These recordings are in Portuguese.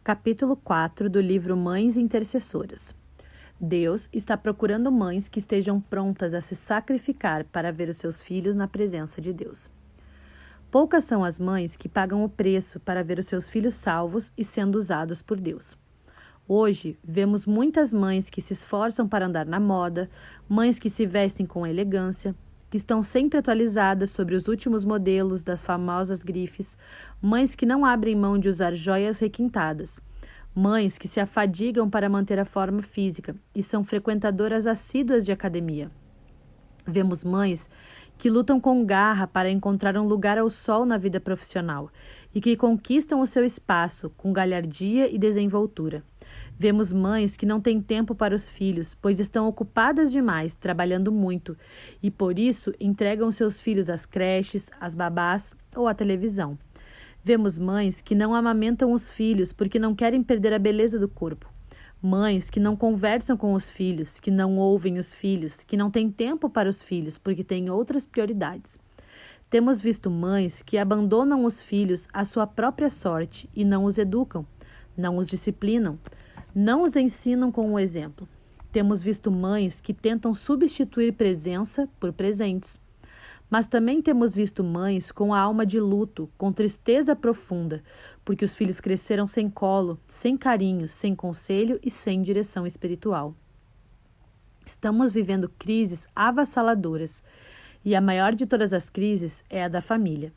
Capítulo 4 do livro Mães Intercessoras. Deus está procurando mães que estejam prontas a se sacrificar para ver os seus filhos na presença de Deus. Poucas são as mães que pagam o preço para ver os seus filhos salvos e sendo usados por Deus. Hoje, vemos muitas mães que se esforçam para andar na moda, mães que se vestem com elegância, que estão sempre atualizadas sobre os últimos modelos das famosas grifes, mães que não abrem mão de usar joias requintadas, mães que se afadigam para manter a forma física e são frequentadoras assíduas de academia. Vemos mães que lutam com garra para encontrar um lugar ao sol na vida profissional e que conquistam o seu espaço com galhardia e desenvoltura. Vemos mães que não têm tempo para os filhos, pois estão ocupadas demais, trabalhando muito, e por isso entregam seus filhos às creches, às babás ou à televisão. Vemos mães que não amamentam os filhos porque não querem perder a beleza do corpo. Mães que não conversam com os filhos, que não ouvem os filhos, que não têm tempo para os filhos porque têm outras prioridades. Temos visto mães que abandonam os filhos à sua própria sorte e não os educam, não os disciplinam, não os ensinam com o exemplo. Temos visto mães que tentam substituir presença por presentes. Mas também temos visto mães com a alma de luto, com tristeza profunda, porque os filhos cresceram sem colo, sem carinho, sem conselho e sem direção espiritual. Estamos vivendo crises avassaladoras, e a maior de todas as crises é a da família.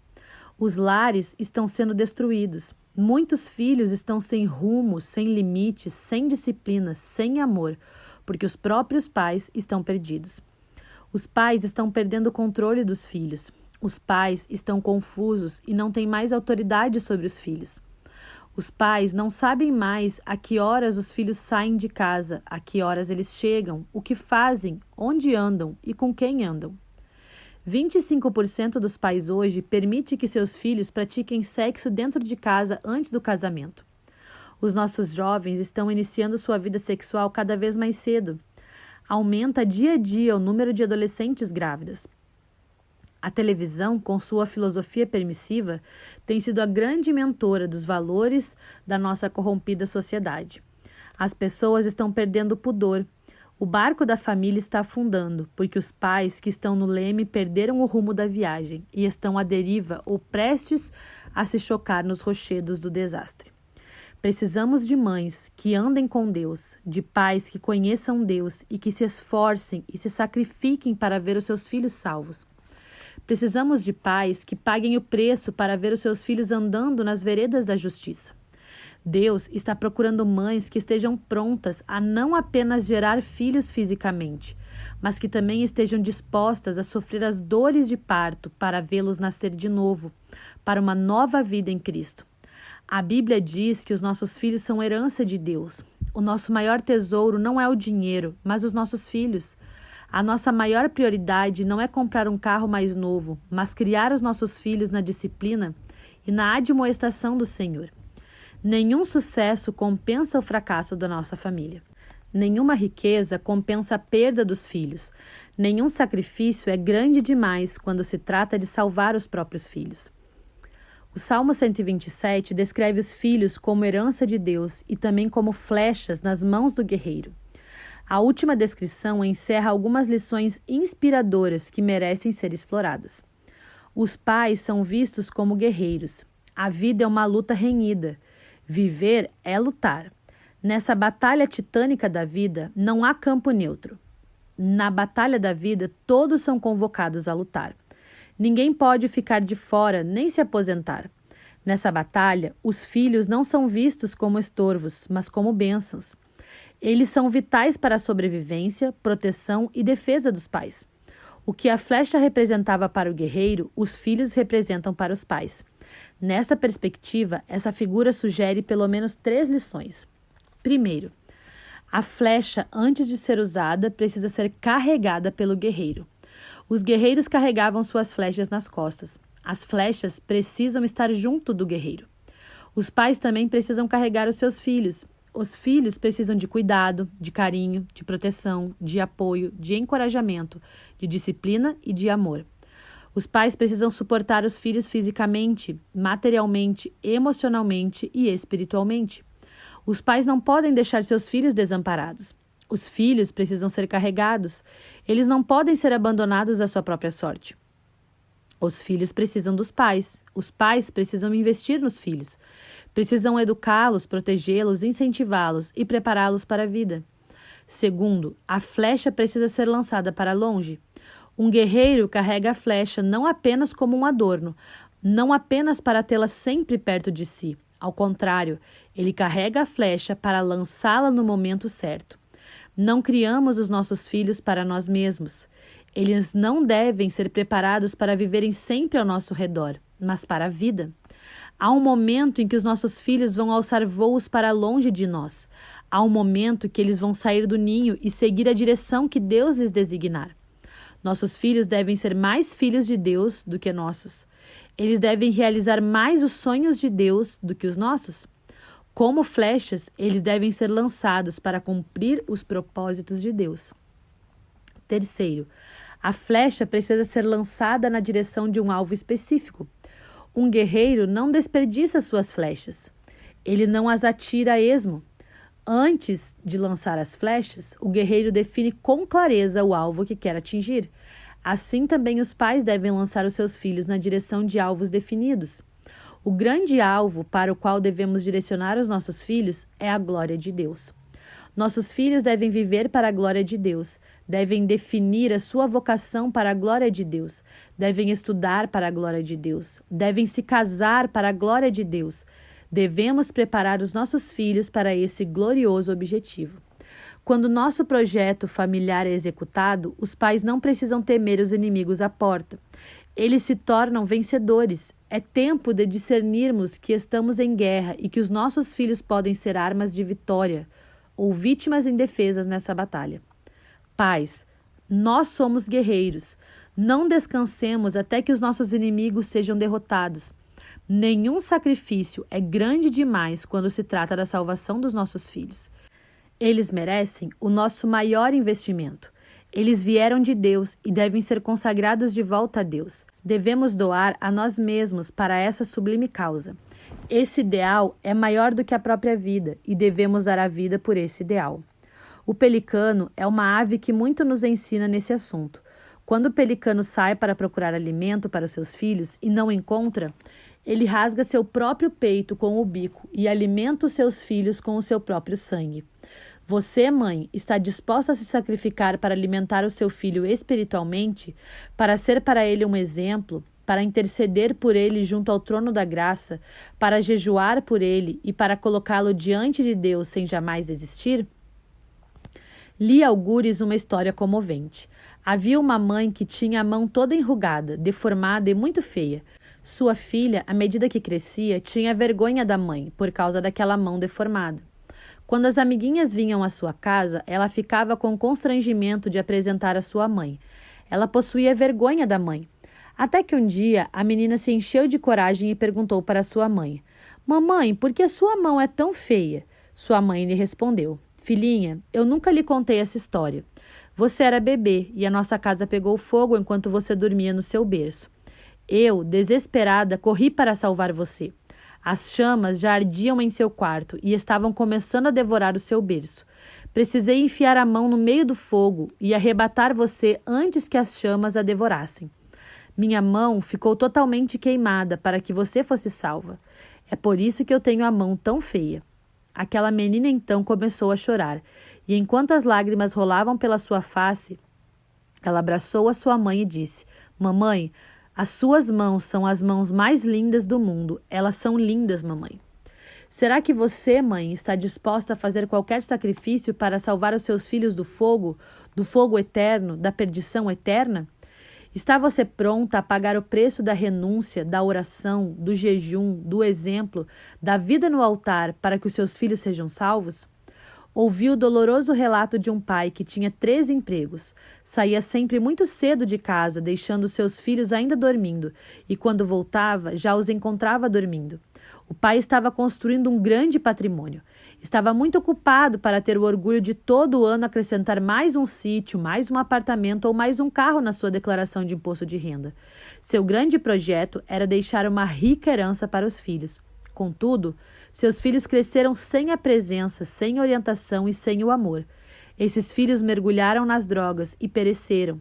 Os lares estão sendo destruídos. Muitos filhos estão sem rumo, sem limites, sem disciplina, sem amor, porque os próprios pais estão perdidos. Os pais estão perdendo o controle dos filhos. Os pais estão confusos e não têm mais autoridade sobre os filhos. Os pais não sabem mais a que horas os filhos saem de casa, a que horas eles chegam, o que fazem, onde andam e com quem andam. 25% dos pais hoje permite que seus filhos pratiquem sexo dentro de casa antes do casamento. Os nossos jovens estão iniciando sua vida sexual cada vez mais cedo. Aumenta dia a dia o número de adolescentes grávidas. A televisão, com sua filosofia permissiva, tem sido a grande mentora dos valores da nossa corrompida sociedade. As pessoas estão perdendo o pudor. O barco da família está afundando, porque os pais que estão no leme perderam o rumo da viagem e estão à deriva ou prestes a se chocar nos rochedos do desastre. Precisamos de mães que andem com Deus, de pais que conheçam Deus e que se esforcem e se sacrifiquem para ver os seus filhos salvos. Precisamos de pais que paguem o preço para ver os seus filhos andando nas veredas da justiça. Deus está procurando mães que estejam prontas a não apenas gerar filhos fisicamente, mas que também estejam dispostas a sofrer as dores de parto para vê-los nascer de novo, para uma nova vida em Cristo. A Bíblia diz que os nossos filhos são herança de Deus. O nosso maior tesouro não é o dinheiro, mas os nossos filhos. A nossa maior prioridade não é comprar um carro mais novo, mas criar os nossos filhos na disciplina e na admoestação do Senhor. Nenhum sucesso compensa o fracasso da nossa família. Nenhuma riqueza compensa a perda dos filhos. Nenhum sacrifício é grande demais quando se trata de salvar os próprios filhos. O Salmo 127 descreve os filhos como herança de Deus e também como flechas nas mãos do guerreiro. A última descrição encerra algumas lições inspiradoras que merecem ser exploradas. Os pais são vistos como guerreiros. A vida é uma luta renhida. Viver é lutar. Nessa batalha titânica da vida, não há campo neutro. Na batalha da vida, todos são convocados a lutar. Ninguém pode ficar de fora nem se aposentar. Nessa batalha, os filhos não são vistos como estorvos, mas como bênçãos. Eles são vitais para a sobrevivência, proteção e defesa dos pais. O que a flecha representava para o guerreiro, os filhos representam para os pais. Nesta perspectiva, essa figura sugere pelo menos 3 lições. Primeiro, a flecha, antes de ser usada, precisa ser carregada pelo guerreiro. Os guerreiros carregavam suas flechas nas costas. As flechas precisam estar junto do guerreiro. Os pais também precisam carregar os seus filhos. Os filhos precisam de cuidado, de carinho, de proteção, de apoio, de encorajamento, de disciplina e de amor. Os pais precisam suportar os filhos fisicamente, materialmente, emocionalmente e espiritualmente. Os pais não podem deixar seus filhos desamparados. Os filhos precisam ser carregados. Eles não podem ser abandonados à sua própria sorte. Os filhos precisam dos pais. Os pais precisam investir nos filhos. Precisam educá-los, protegê-los, incentivá-los e prepará-los para a vida. Segundo, a flecha precisa ser lançada para longe. Um guerreiro carrega a flecha não apenas como um adorno, não apenas para tê-la sempre perto de si. Ao contrário, ele carrega a flecha para lançá-la no momento certo. Não criamos os nossos filhos para nós mesmos. Eles não devem ser preparados para viverem sempre ao nosso redor, mas para a vida. Há um momento em que os nossos filhos vão alçar voos para longe de nós. Há um momento que eles vão sair do ninho e seguir a direção que Deus lhes designar. Nossos filhos devem ser mais filhos de Deus do que nossos. Eles devem realizar mais os sonhos de Deus do que os nossos. Como flechas, eles devem ser lançados para cumprir os propósitos de Deus. Terceiro, a flecha precisa ser lançada na direção de um alvo específico. Um guerreiro não desperdiça suas flechas. Ele não as atira a esmo. Antes de lançar as flechas, o guerreiro define com clareza o alvo que quer atingir. Assim também os pais devem lançar os seus filhos na direção de alvos definidos. O grande alvo para o qual devemos direcionar os nossos filhos é a glória de Deus. Nossos filhos devem viver para a glória de Deus, devem definir a sua vocação para a glória de Deus, devem estudar para a glória de Deus, devem se casar para a glória de Deus. Devemos preparar os nossos filhos para esse glorioso objetivo. Quando nosso projeto familiar é executado, os pais não precisam temer os inimigos à porta. Eles se tornam vencedores. É tempo de discernirmos que estamos em guerra e que os nossos filhos podem ser armas de vitória ou vítimas indefesas nessa batalha. Pais, nós somos guerreiros. Não descansemos até que os nossos inimigos sejam derrotados. Nenhum sacrifício é grande demais quando se trata da salvação dos nossos filhos. Eles merecem o nosso maior investimento. Eles vieram de Deus e devem ser consagrados de volta a Deus. Devemos doar a nós mesmos para essa sublime causa. Esse ideal é maior do que a própria vida e devemos dar a vida por esse ideal. O pelicano é uma ave que muito nos ensina nesse assunto. Quando o pelicano sai para procurar alimento para os seus filhos e não encontra, ele rasga seu próprio peito com o bico e alimenta os seus filhos com o seu próprio sangue. Você, mãe, está disposta a se sacrificar para alimentar o seu filho espiritualmente, para ser para ele um exemplo, para interceder por ele junto ao trono da graça, para jejuar por ele e para colocá-lo diante de Deus sem jamais desistir? Li algures uma história comovente. Havia uma mãe que tinha a mão toda enrugada, deformada e muito feia. Sua filha, à medida que crescia, tinha vergonha da mãe por causa daquela mão deformada. Quando as amiguinhas vinham à sua casa, ela ficava com constrangimento de apresentar a sua mãe. Ela possuía vergonha da mãe. Até que um dia, a menina se encheu de coragem e perguntou para sua mãe: "Mamãe, por que sua mão é tão feia?" Sua mãe lhe respondeu: "Filhinha, eu nunca lhe contei essa história. Você era bebê e a nossa casa pegou fogo enquanto você dormia no seu berço. Eu, desesperada, corri para salvar você. As chamas já ardiam em seu quarto e estavam começando a devorar o seu berço. Precisei enfiar a mão no meio do fogo e arrebatar você antes que as chamas a devorassem. Minha mão ficou totalmente queimada para que você fosse salva. É por isso que eu tenho a mão tão feia." Aquela menina então começou a chorar, e enquanto as lágrimas rolavam pela sua face, ela abraçou a sua mãe e disse: "Mamãe, as suas mãos são as mãos mais lindas do mundo. Elas são lindas, mamãe." Será que você, mãe, está disposta a fazer qualquer sacrifício para salvar os seus filhos do fogo eterno, da perdição eterna? Está você pronta a pagar o preço da renúncia, da oração, do jejum, do exemplo, da vida no altar para que os seus filhos sejam salvos? Ouvi o doloroso relato de um pai que tinha 3 empregos. Saía sempre muito cedo de casa, deixando seus filhos ainda dormindo, e quando voltava, já os encontrava dormindo. O pai estava construindo um grande patrimônio. Estava muito ocupado para ter o orgulho de todo ano acrescentar mais um sítio, mais um apartamento ou mais um carro na sua declaração de imposto de renda. Seu grande projeto era deixar uma rica herança para os filhos. Contudo, Seus filhos cresceram sem a presença, sem orientação e sem o amor. Esses filhos mergulharam nas drogas e pereceram.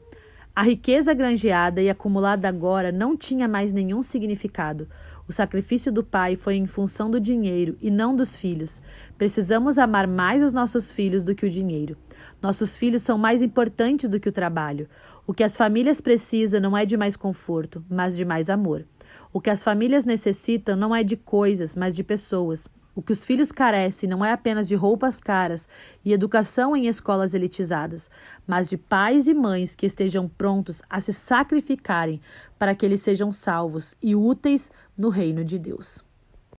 A riqueza granjeada e acumulada agora não tinha mais nenhum significado. O sacrifício do pai foi em função do dinheiro e não dos filhos. Precisamos amar mais os nossos filhos do que o dinheiro. Nossos filhos são mais importantes do que o trabalho. O que as famílias precisam não é de mais conforto, mas de mais amor. O que as famílias necessitam não é de coisas, mas de pessoas. O que os filhos carecem não é apenas de roupas caras e educação em escolas elitizadas, mas de pais e mães que estejam prontos a se sacrificarem para que eles sejam salvos e úteis no reino de Deus.